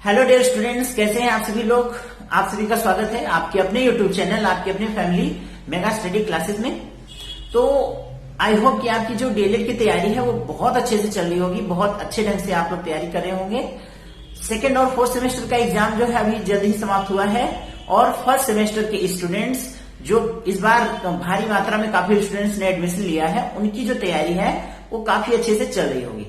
Hello dear students, कैसे हैं आप सभी लोग। आप सभी का स्वागत है आपके अपने यूट्यूब चैनल, आपकी अपनी फैमिली मेगा स्टडी क्लासेस में। तो आई होप कि आपकी जो डीएलएड की तैयारी है वो बहुत अच्छे से चल रही होगी, बहुत अच्छे ढंग से आप लोग तैयारी कर रहे होंगे। सेकेंड और फोर्थ सेमेस्टर का एग्जाम जो है अभी जल्द ही समाप्त हुआ है और फर्स्ट सेमेस्टर के स्टूडेंट्स जो इस बार भारी मात्रा में काफी स्टूडेंट्स ने एडमिशन लिया है, उनकी जो तैयारी है वो काफी अच्छे से चल रही होगी।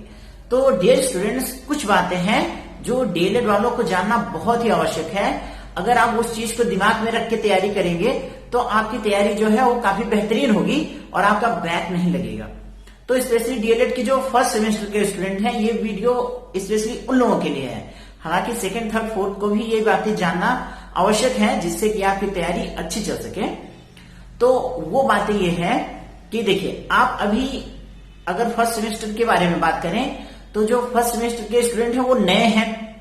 तो डियर स्टूडेंट्स, कुछ बातें हैं जो डीएलएड वालों को जानना बहुत ही आवश्यक है। अगर आप उस चीज को दिमाग में रख के तैयारी करेंगे तो आपकी तैयारी जो है वो काफी बेहतरीन होगी और आपका बैक नहीं लगेगा। तो स्पेशली डीएलएड की जो फर्स्ट सेमेस्टर के स्टूडेंट हैं, ये वीडियो स्पेशली उन लोगों के लिए है। हालांकि सेकंड, थर्ड, फोर्थ को भी ये बातें जानना आवश्यक है जिससे कि आपकी तैयारी अच्छी चल सके। तो वो बातें ये है कि देखिए, आप अभी अगर फर्स्ट सेमेस्टर के बारे में बात करें तो जो फर्स्ट सेमेस्टर के स्टूडेंट हैं वो नए हैं,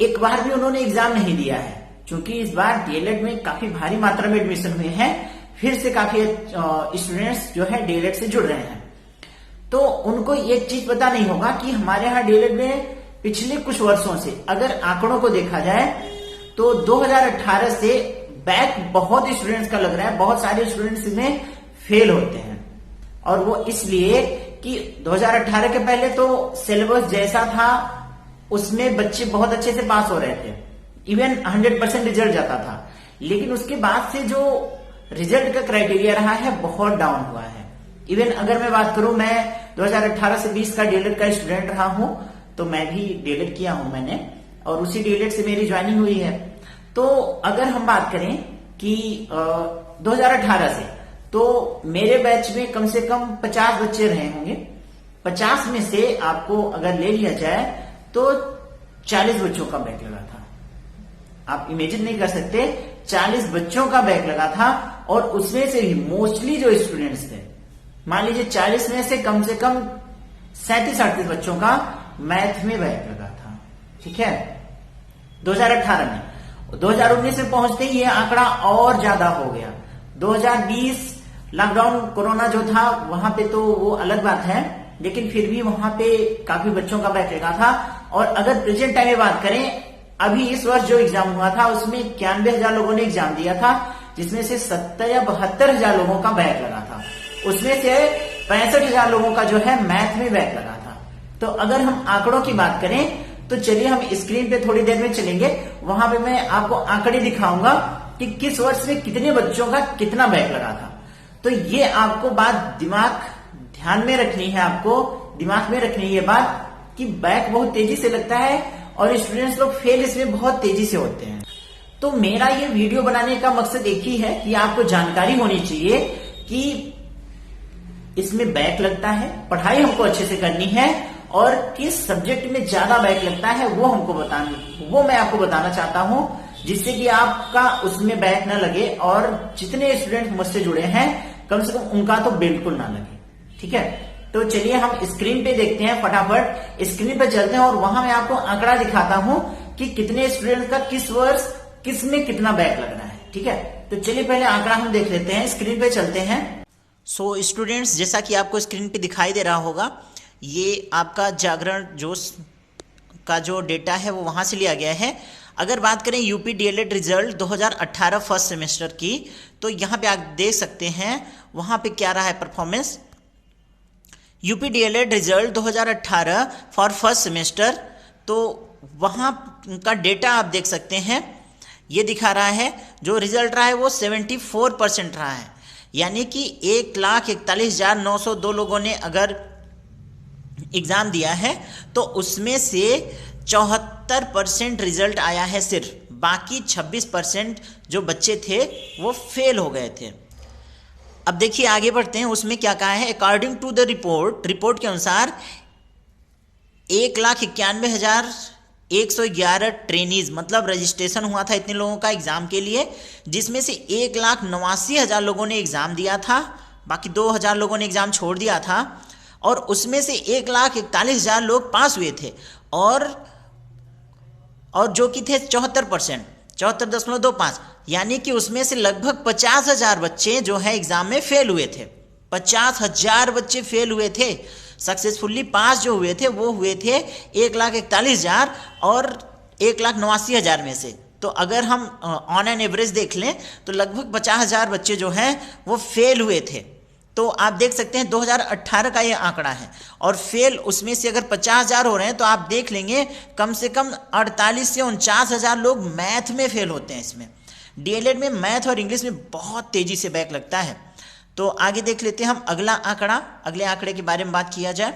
एक बार भी उन्होंने एग्जाम नहीं दिया है। क्योंकि इस बार डीएलएड में काफी भारी मात्रा में एडमिशन हुए हैं, फिर से काफी स्टूडेंट्स जो है डीएलएड से जुड़ रहे हैं। तो उनको एक चीज पता नहीं होगा कि हमारे यहाँ डीएलएड में पिछले कुछ वर्षों से अगर आंकड़ों को देखा जाए तो 2018 से बैक बहुत स्टूडेंट्स का लग रहा है, बहुत सारे स्टूडेंट्स इसमें फेल होते हैं। और वो इसलिए कि 2018 के पहले तो सिलेबस जैसा था उसमें बच्चे बहुत अच्छे से पास हो रहे थे, इवन 100% रिजल्ट जाता था। लेकिन उसके बाद से जो रिजल्ट का क्राइटेरिया रहा है बहुत डाउन हुआ है। इवन अगर मैं बात करूं, मैं 2018 से 20 का डीएलएड का स्टूडेंट रहा हूं, तो मैं भी डीएलएड किया हूं मैंने, और उसी डीएलएड से मेरी ज्वाइनिंग हुई है। तो अगर हम बात करें कि 2018 से, तो मेरे बैच में कम से कम 50 बच्चे रहे होंगे। 50 में से आपको अगर ले लिया जाए तो 40 बच्चों का बैक लगा था। आप इमेजिन नहीं कर सकते, 40 बच्चों का बैक लगा था। और उसमें से भी मोस्टली जो स्टूडेंट्स थे, मान लीजिए 40 में से कम 37-38 बच्चों का मैथ में बैक लगा था। ठीक है, 2018 में। 2019 में पहुंचते ही ये आंकड़ा और ज्यादा हो गया। 2020 लॉकडाउन कोरोना जो था वहां पे तो वो अलग बात है, लेकिन फिर भी वहां पे काफी बच्चों का बैक लगा था। और अगर प्रेजेंट टाइम में बात करें, अभी इस वर्ष जो एग्जाम हुआ था उसमें 91,000 लोगों ने एग्जाम दिया था, जिसमें से 70 या 72,000 लोगों का बैक लगा था। उसमें से 65,000 लोगों का जो है मैथ में बैक लगा था। तो अगर हम आंकड़ों की बात करें तो चलिए हम स्क्रीन पे थोड़ी देर में चलेंगे, वहां पे मैं आपको आंकड़े दिखाऊंगा कि किस वर्ष में कितने बच्चों का कितना बैक लगा था। तो ये आपको बात ध्यान में रखनी है, आपको दिमाग में रखनी है ये बात कि बैक बहुत तेजी से लगता है और स्टूडेंट्स लोग फेल इसमें बहुत तेजी से होते हैं। तो मेरा ये वीडियो बनाने का मकसद एक ही है कि आपको जानकारी होनी चाहिए कि इसमें बैक लगता है, पढ़ाई हमको अच्छे से करनी है, और किस सब्जेक्ट में ज्यादा बैक लगता है वो मैं आपको बताना चाहता हूं, जिससे कि आपका उसमें बैक न लगे और जितने स्टूडेंट मुझसे जुड़े हैं कम से कम उनका तो बिल्कुल ना लगे। ठीक है, तो चलिए हम स्क्रीन पे देखते हैं, फटाफट स्क्रीन पे चलते हैं और वहां मैं आपको आंकड़ा दिखाता हूं कि कितने स्टूडेंट का किस वर्ष किस में कितना बैक लगना है। ठीक है, तो चलिए पहले आंकड़ा हम देख लेते हैं, स्क्रीन पे चलते हैं। सो स्टूडेंट्स, जैसा कि आपको स्क्रीन पे दिखाई दे रहा होगा, ये आपका जागरण जोश का जो डेटा है वो वहां से लिया गया है। अगर बात करें UP DElEd result 2018 first semester की, तो यहाँ पे आप देख सकते हैं वहां पे क्या रहा है performance. UP DElEd result 2018 for first semester, तो वहां का डेटा आप देख सकते हैं, ये दिखा रहा है जो रिजल्ट रहा है वो 74% रहा है। यानी कि 1,41,902 लोगों ने अगर एग्जाम दिया है तो उसमें से 74% रिजल्ट आया है सिर्फ, बाकी 26% जो बच्चे थे वो फेल हो गए थे। अब देखिए आगे बढ़ते हैं, उसमें क्या कहा है। अकॉर्डिंग टू द रिपोर्ट के अनुसार 1,91,111 ट्रेनीज, मतलब रजिस्ट्रेशन हुआ था इतने लोगों का एग्जाम के लिए, जिसमें से 1,89,000 लोगों ने एग्जाम दिया था, बाकी 2,000 लोगों ने एग्जाम छोड़ दिया था। और उसमें से 1,41,000 लोग पास हुए थे, और जो कि थे 74%, 74.25, यानी कि उसमें से लगभग 50,000 बच्चे जो है एग्जाम में फेल हुए थे। 50,000 बच्चे फेल हुए थे। सक्सेसफुली पास जो हुए थे वो हुए थे 1,41,000, और 1,89,000 में से। तो अगर हम ऑन एन एवरेज देख लें तो लगभग 50,000 बच्चे जो हैं वो फेल हुए थे। तो आप देख सकते हैं 2018 का ये आंकड़ा है, और फेल उसमें से अगर 50,000 हो रहे हैं तो आप देख लेंगे कम से कम 48 से 49,000 लोग मैथ में फेल होते हैं। इसमें डीएलएड में मैथ और इंग्लिश में बहुत तेजी से बैक लगता है। तो आगे देख लेते हैं हम अगला आंकड़ा, अगले आंकड़े के बारे में बात किया जाए।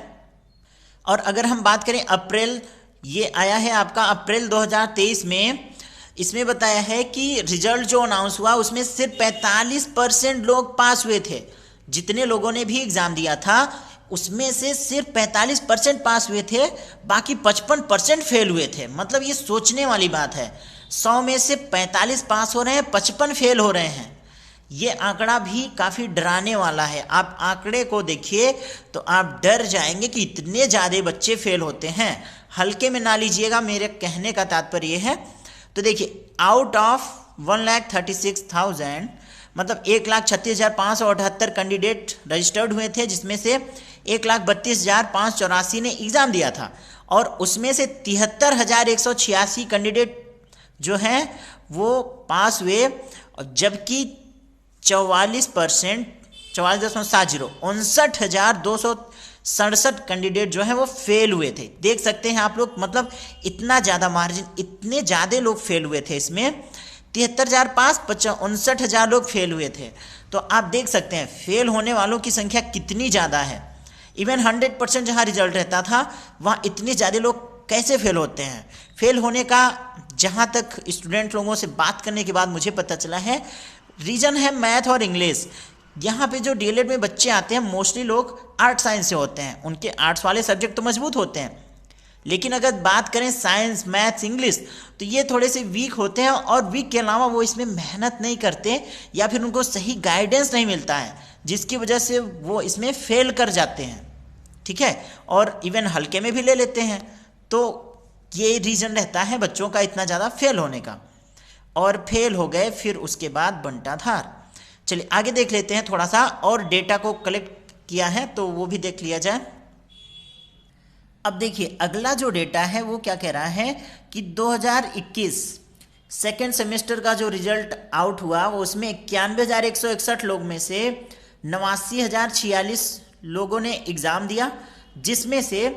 और अगर हम बात करें अप्रैल, ये आया है आपका अप्रैल 2023 में, इसमें बताया है कि रिजल्ट जो अनाउंस हुआ उसमें सिर्फ 45% लोग पास हुए थे। जितने लोगों ने भी एग्जाम दिया था उसमें से सिर्फ 45% पास हुए थे, बाकी 55% फेल हुए थे। मतलब ये सोचने वाली बात है, 100 में से 45 पास हो रहे हैं, 55 फेल हो रहे हैं। ये आंकड़ा भी काफ़ी डराने वाला है। आप आंकड़े को देखिए तो आप डर जाएंगे कि इतने ज़्यादा बच्चे फेल होते हैं। हल्के में ना लीजिएगा, मेरे कहने का तात्पर्य है। तो देखिए आउट ऑफ 1,36,000 मतलब 1,36,578 कैंडिडेट रजिस्टर्ड हुए थे, जिसमें से 1,32,584 ने एग्ज़ाम दिया था, और उसमें से 73,186 कैंडिडेट जो हैं वो पास हुए, जबकि 44% 44.70 59,267 कैंडिडेट जो हैं वो फेल हुए थे। देख सकते हैं आप लोग, मतलब इतना ज़्यादा मार्जिन, इतने ज़्यादा लोग फेल हुए थे। इसमें 73,500 59,000 लोग फेल हुए थे। तो आप देख सकते हैं फेल होने वालों की संख्या कितनी ज़्यादा है। इवन 100% जहाँ रिजल्ट रहता था वहाँ इतने ज़्यादा लोग कैसे फेल होते हैं। फेल होने का जहाँ तक स्टूडेंट लोगों से बात करने के बाद मुझे पता चला है, रीज़न है मैथ और इंग्लिश। यहाँ पे जो डीएलएड में बच्चे आते हैं मोस्टली लोग आर्ट साइंस से होते हैं, उनके आर्ट्स वाले सब्जेक्ट तो मजबूत होते हैं, लेकिन अगर बात करें साइंस मैथ्स इंग्लिश तो ये थोड़े से वीक होते हैं, और वीक के अलावा वो इसमें मेहनत नहीं करते या फिर उनको सही गाइडेंस नहीं मिलता है, जिसकी वजह से वो इसमें फेल कर जाते हैं। ठीक है, और इवन हल्के में भी ले लेते हैं। तो ये रीज़न रहता है बच्चों का इतना ज़्यादा फेल होने का, और फेल हो गए फिर उसके बाद बंटाधार। चलिए आगे देख लेते हैं, थोड़ा सा और डेटा को कलेक्ट किया है तो वो भी देख लिया जाए। अब देखिए अगला जो डेटा है वो क्या कह रहा है कि 2021 सेकेंड सेमेस्टर का जो रिजल्ट आउट हुआ वो उसमें 91,161 लोग में से 89,046 लोगों ने एग्ज़ाम दिया, जिसमें से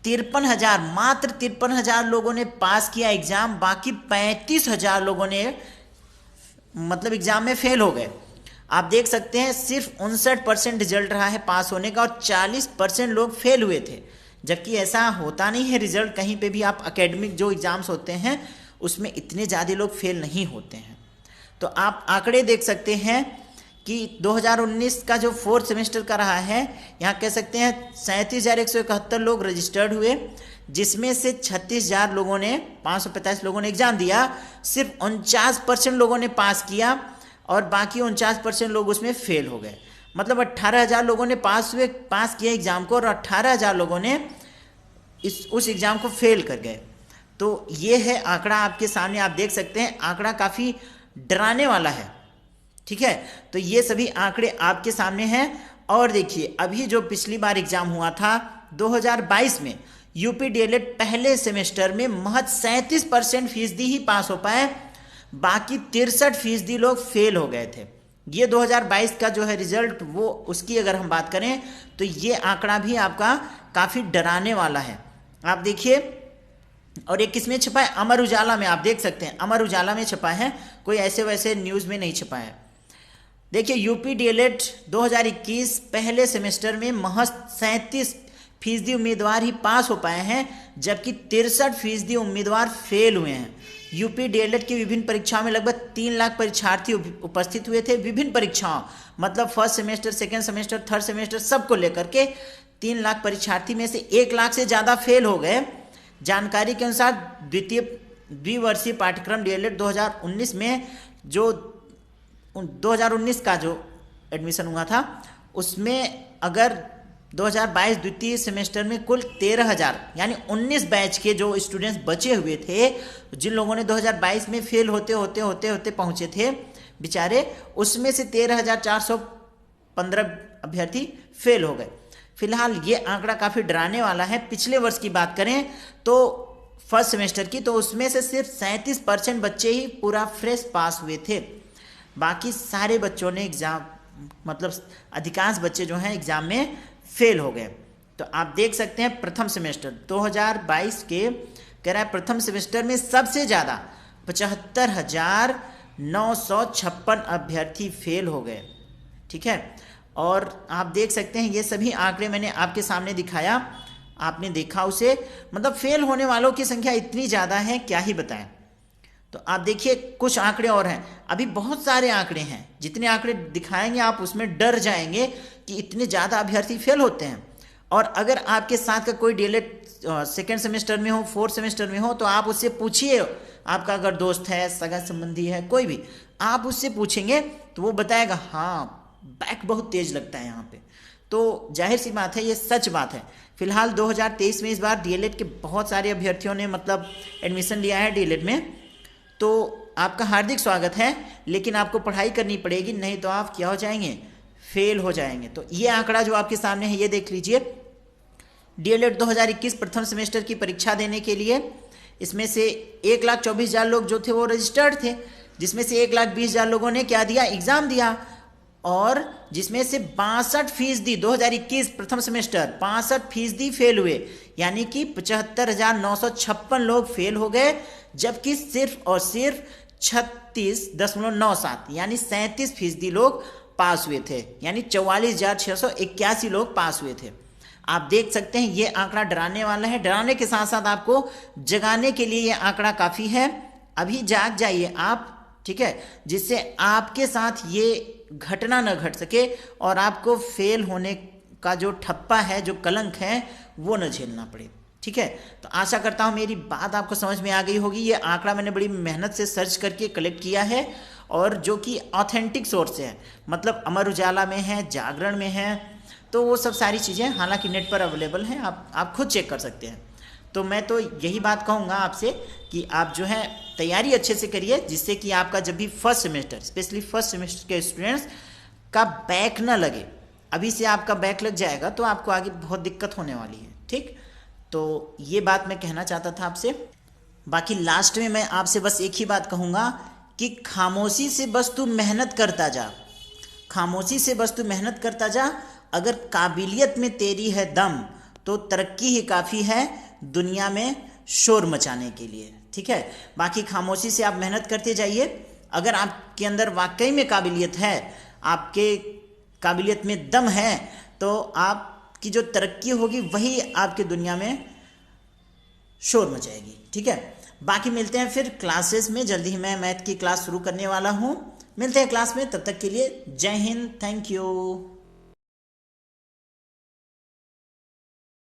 53,000 मात्र 53,000 लोगों ने पास किया एग्ज़ाम, बाकी 35,000 लोगों ने मतलब एग्ज़ाम में फेल हो गए। आप देख सकते हैं सिर्फ 59% रिजल्ट रहा है पास होने का, और 40% लोग फेल हुए थे। जबकि ऐसा होता नहीं है रिजल्ट कहीं पे भी, आप एकेडमिक जो एग्ज़ाम्स होते हैं उसमें इतने ज़्यादा लोग फेल नहीं होते हैं। तो आप आंकड़े देख सकते हैं कि 2019 का जो फोर्थ सेमेस्टर का रहा है, यहाँ कह सकते हैं 37,171 लोग रजिस्टर्ड हुए, जिसमें से 36,000 लोगों ने 545 लोगों ने एग्ज़ाम दिया, सिर्फ 49% लोगों ने पास किया, और बाकी 49% लोग उसमें फेल हो गए। मतलब 18,000 लोगों ने पास किया एग्ज़ाम को, और 18,000 लोगों ने उस एग्ज़ाम को फेल कर गए। तो ये है आंकड़ा आपके सामने, आप देख सकते हैं आंकड़ा काफ़ी डराने वाला है। ठीक है, तो ये सभी आंकड़े आपके सामने हैं। और देखिए अभी जो पिछली बार एग्ज़ाम हुआ था 2022 में, यूपी डीएलएड पहले सेमेस्टर में महज 37% फीसदी ही पास हो पाए, बाकी 63% लोग फेल हो गए थे। ये 2022 का जो है रिजल्ट, वो उसकी अगर हम बात करें तो ये आंकड़ा भी आपका काफ़ी डराने वाला है। आप देखिए, और ये किसमें छपा है? अमर उजाला में। आप देख सकते हैं अमर उजाला में छपा है, कोई ऐसे वैसे न्यूज़ में नहीं छपा है। देखिए यूपी डीएलएड 2021 पहले सेमेस्टर में महज 37% उम्मीदवार ही पास हो पाए हैं, जबकि 63% उम्मीदवार फेल हुए हैं। यूपी डीएलएड की विभिन्न परीक्षाओं में लगभग 3 लाख परीक्षार्थी उपस्थित हुए थे। विभिन्न परीक्षाओं मतलब first semester, second semester, third semester सबको लेकर के 3 लाख परीक्षार्थी में से 1 लाख से ज़्यादा फेल हो गए। जानकारी के अनुसार द्विवर्षीय पाठ्यक्रम डीएलएड 2019 में जो 2019 का जो एडमिशन हुआ था उसमें अगर 2022 द्वितीय सेमेस्टर में कुल 13,000 यानी 19 बैच के जो स्टूडेंट्स बचे हुए थे, जिन लोगों ने 2022 में फेल होते पहुंचे थे बेचारे, उसमें से 13,415 अभ्यर्थी फेल हो गए। फिलहाल ये आंकड़ा काफ़ी डराने वाला है। पिछले वर्ष की बात करें तो फर्स्ट सेमेस्टर की, तो उसमें से सिर्फ 37% बच्चे ही पूरा फ्रेश पास हुए थे। बाकी सारे बच्चों ने एग्जाम मतलब अधिकांश बच्चे जो हैं एग्जाम में फेल हो गए। तो आप देख सकते हैं प्रथम सेमेस्टर 2022 के कह रहा है प्रथम सेमेस्टर में सबसे ज़्यादा 75,956 अभ्यर्थी फेल हो गए। ठीक है, और आप देख सकते हैं ये सभी आंकड़े मैंने आपके सामने दिखाया, आपने देखा उसे, मतलब फेल होने वालों की संख्या इतनी ज़्यादा है क्या ही बताएं। तो आप देखिए कुछ आंकड़े और हैं, अभी बहुत सारे आंकड़े हैं, जितने आंकड़े दिखाएंगे आप उसमें डर जाएंगे कि इतने ज़्यादा अभ्यर्थी फेल होते हैं। और अगर आपके साथ का कोई डीएलएड सेकेंड सेमेस्टर में हो, फोर्थ सेमेस्टर में हो, तो आप उससे पूछिए, आपका अगर दोस्त है, सगा संबंधी है, कोई भी, आप उससे पूछेंगे तो वो बताएगा हाँ बैक बहुत तेज लगता है यहाँ पे। तो जाहिर सी बात है, ये सच बात है। फिलहाल 2023 में इस बार डीएलएड के बहुत सारे अभ्यर्थियों ने मतलब एडमिशन लिया है डीएलएड में, तो आपका हार्दिक स्वागत है, लेकिन आपको पढ़ाई करनी पड़ेगी, नहीं तो आप क्या हो जाएंगे, फेल हो जाएंगे। तो ये आंकड़ा जो आपके सामने है ये देख लीजिए, डीएलएड 2021 प्रथम सेमेस्टर की परीक्षा देने के लिए इसमें से 1,24,000 लोग जो थे वो रजिस्टर्ड थे, जिसमें से 1,20,000 लोगों ने क्या दिया, एग्जाम दिया, और जिसमें से 62% 2021 प्रथम सेमेस्टर 62% फेल हुए, यानी कि 75,956 लोग फेल हो गए, जबकि सिर्फ और सिर्फ 36.97 यानी 37% लोग पास हुए थे, यानी 44,681 लोग पास हुए थे। आप देख सकते हैं ये आंकड़ा डराने वाला है, डराने के साथ साथ आपको जगाने के लिए ये आंकड़ा काफी है। अभी जाग जाइए आप, ठीक है, जिससे आपके साथ ये घटना न घट सके और आपको फेल होने का जो ठप्पा है, जो कलंक है, वो न झेलना पड़े। ठीक है, तो आशा करता हूँ मेरी बात आपको समझ में आ गई होगी। ये आंकड़ा मैंने बड़ी मेहनत से सर्च करके कलेक्ट किया है, और जो कि ऑथेंटिक सोर्स है, मतलब अमर उजाला में है, जागरण में है, तो वो सब सारी चीज़ें हालांकि नेट पर अवेलेबल हैं, आप खुद चेक कर सकते हैं। तो मैं तो यही बात कहूँगा आपसे कि आप जो है तैयारी अच्छे से करिए, जिससे कि आपका जब भी first semester, specially first semester के स्टूडेंट्स का बैक ना लगे। अभी से आपका बैक लग जाएगा तो आपको आगे बहुत दिक्कत होने वाली है। ठीक, तो ये बात मैं कहना चाहता था आपसे। बाकी लास्ट में मैं आपसे बस एक ही बात कहूँगा कि खामोशी से बस तू मेहनत करता जा, खामोशी से बस तू मेहनत करता जा। अगर काबिलियत में तेरी है दम, तो तरक्की ही काफ़ी है दुनिया में शोर मचाने के लिए। ठीक है, बाकी खामोशी से आप मेहनत करते जाइए। अगर आपके अंदर वाकई में काबिलियत है, आपके काबिलियत में दम है, तो आपकी जो तरक्की होगी वही आपकी दुनिया में शोर मचाएगी। ठीक है, बाकी मिलते हैं फिर क्लासेस में, जल्दी ही मैं मैथ की क्लास शुरू करने वाला हूँ। मिलते हैं क्लास में, तब तक के लिए जय हिंद, थैंक यू।